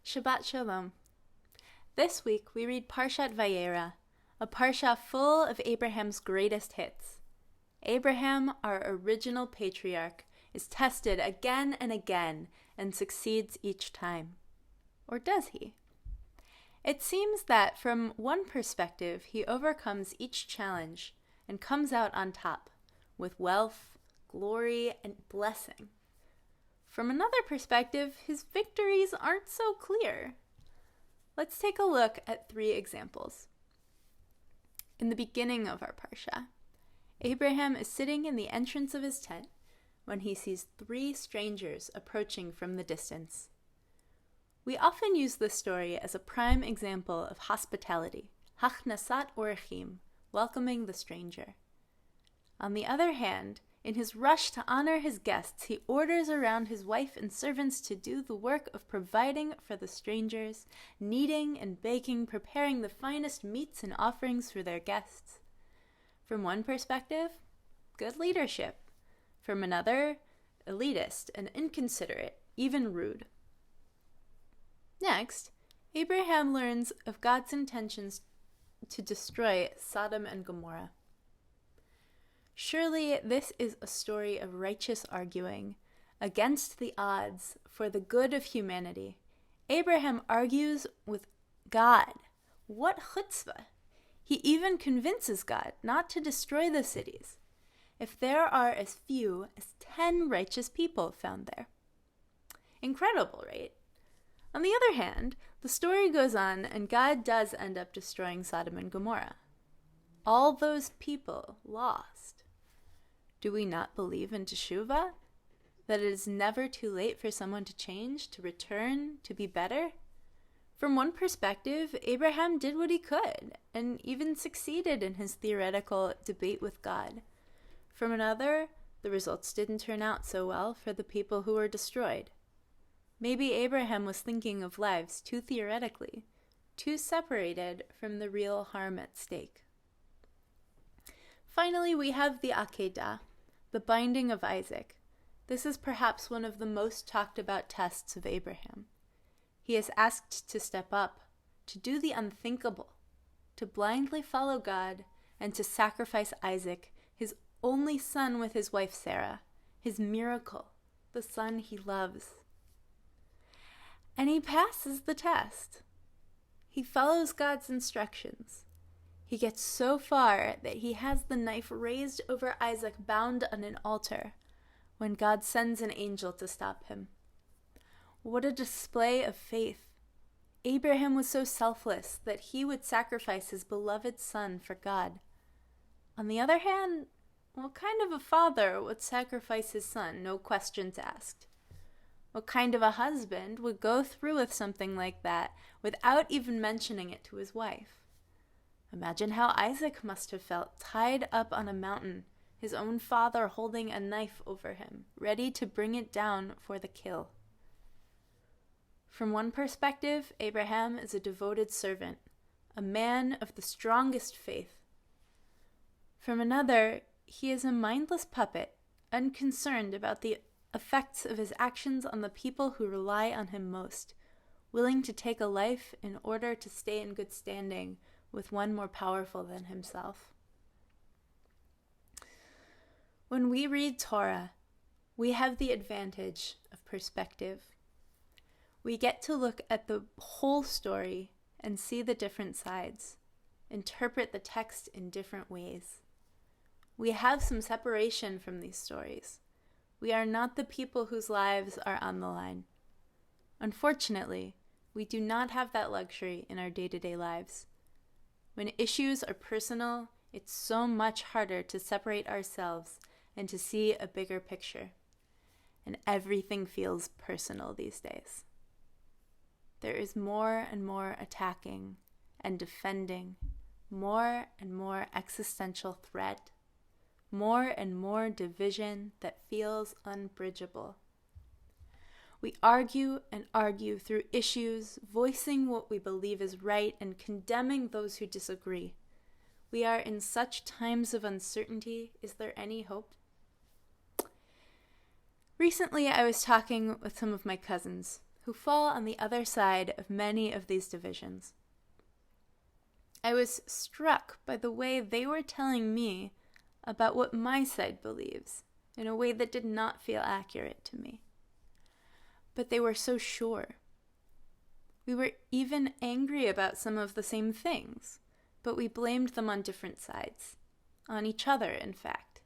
Shabbat Shalom. This week we read Parshat Vayera, a parsha full of Abraham's greatest hits. Abraham, our original patriarch, is tested again and again and succeeds each time. Or does he? It seems that from one perspective he overcomes each challenge and comes out on top, with wealth, glory, and blessing. From another perspective, his victories aren't so clear. Let's take a look at 3 examples. In the beginning of our parsha, Abraham is sitting in the entrance of his tent when he sees 3 strangers approaching from the distance. We often use this story as a prime example of hospitality, hachnasat orechim, welcoming the stranger. On the other hand, in his rush to honor his guests, he orders around his wife and servants to do the work of providing for the strangers, kneading and baking, preparing the finest meats and offerings for their guests. From one perspective, good leadership. From another, elitist and inconsiderate, even rude. Next, Abraham learns of God's intentions to destroy Sodom and Gomorrah. Surely this is a story of righteous arguing against the odds for the good of humanity. Abraham argues with God. What chutzpah! He even convinces God not to destroy the cities if there are as few as 10 righteous people found there. Incredible, right? On the other hand, the story goes on and God does end up destroying Sodom and Gomorrah. All those people lost. Do we not believe in teshuvah? That it is never too late for someone to change, to return, to be better? From one perspective, Abraham did what he could, and even succeeded in his theoretical debate with God. From another, the results didn't turn out so well for the people who were destroyed. Maybe Abraham was thinking of lives too theoretically, too separated from the real harm at stake. Finally, we have the Akedah, the binding of Isaac. This is perhaps one of the most talked about tests of Abraham. He is asked to step up, to do the unthinkable, to blindly follow God, and to sacrifice Isaac, his only son with his wife Sarah, his miracle, the son he loves. And he passes the test. He follows God's instructions. He gets so far that he has the knife raised over Isaac, bound on an altar, when God sends an angel to stop him. What a display of faith! Abraham was so selfless that he would sacrifice his beloved son for God. On the other hand, what kind of a father would sacrifice his son, no questions asked? What kind of a husband would go through with something like that without even mentioning it to his wife? Imagine how Isaac must have felt, tied up on a mountain, his own father holding a knife over him, ready to bring it down for the kill. From one perspective, Abraham is a devoted servant, a man of the strongest faith. From another, he is a mindless puppet, unconcerned about the effects of his actions on the people who rely on him most, willing to take a life in order to stay in good standing with one more powerful than himself. When we read Torah, we have the advantage of perspective. We get to look at the whole story and see the different sides, interpret the text in different ways. We have some separation from these stories. We are not the people whose lives are on the line. Unfortunately, we do not have that luxury in our day-to-day lives. When issues are personal, it's so much harder to separate ourselves and to see a bigger picture. And everything feels personal these days. There is more and more attacking and defending, more and more existential threat, more and more division that feels unbridgeable. We argue and argue through issues, voicing what we believe is right and condemning those who disagree. We are in such times of uncertainty. Is there any hope? Recently, I was talking with some of my cousins who fall on the other side of many of these divisions. I was struck by the way they were telling me about what my side believes in a way that did not feel accurate to me. But they were so sure. We were even angry about some of the same things, but we blamed them on different sides, on each other, in fact.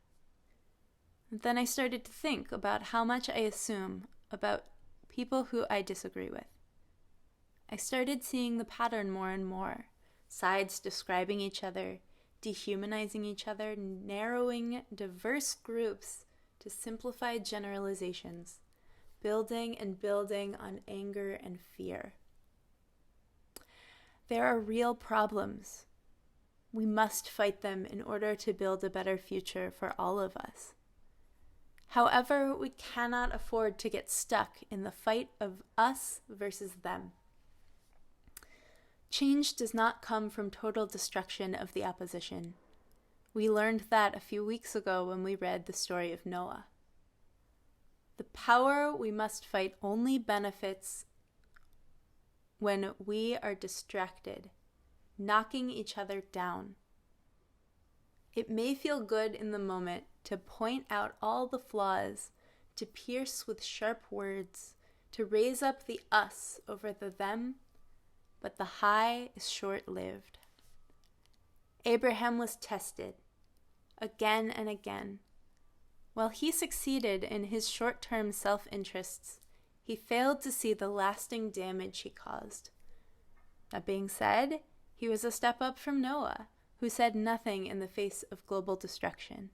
And then I started to think about how much I assume about people who I disagree with. I started seeing the pattern more and more, sides describing each other, dehumanizing each other, narrowing diverse groups to simplified generalizations, building and building on anger and fear. There are real problems. We must fight them in order to build a better future for all of us. However, we cannot afford to get stuck in the fight of us versus them. Change does not come from total destruction of the opposition. We learned that a few weeks ago when we read the story of Noah. The power we must fight only benefits when we are distracted, knocking each other down. It may feel good in the moment to point out all the flaws, to pierce with sharp words, to raise up the us over the them, but the high is short-lived. Abraham was tested again and again. While he succeeded in his short-term self-interests, he failed to see the lasting damage he caused. That being said, he was a step up from Noah, who said nothing in the face of global destruction.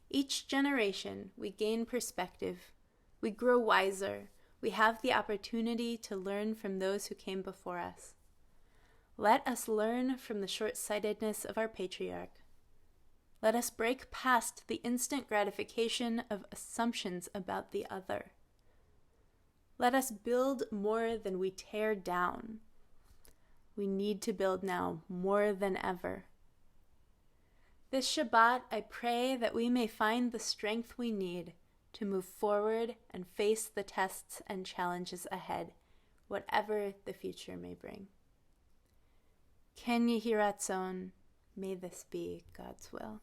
Each generation, we gain perspective, we grow wiser, we have the opportunity to learn from those who came before us. Let us learn from the short-sightedness of our patriarch. Let us break past the instant gratification of assumptions about the other. Let us build more than we tear down. We need to build now more than ever. This Shabbat, I pray that we may find the strength we need to move forward and face the tests and challenges ahead, whatever the future may bring. Ken Yehi Ratzon, may this be God's will.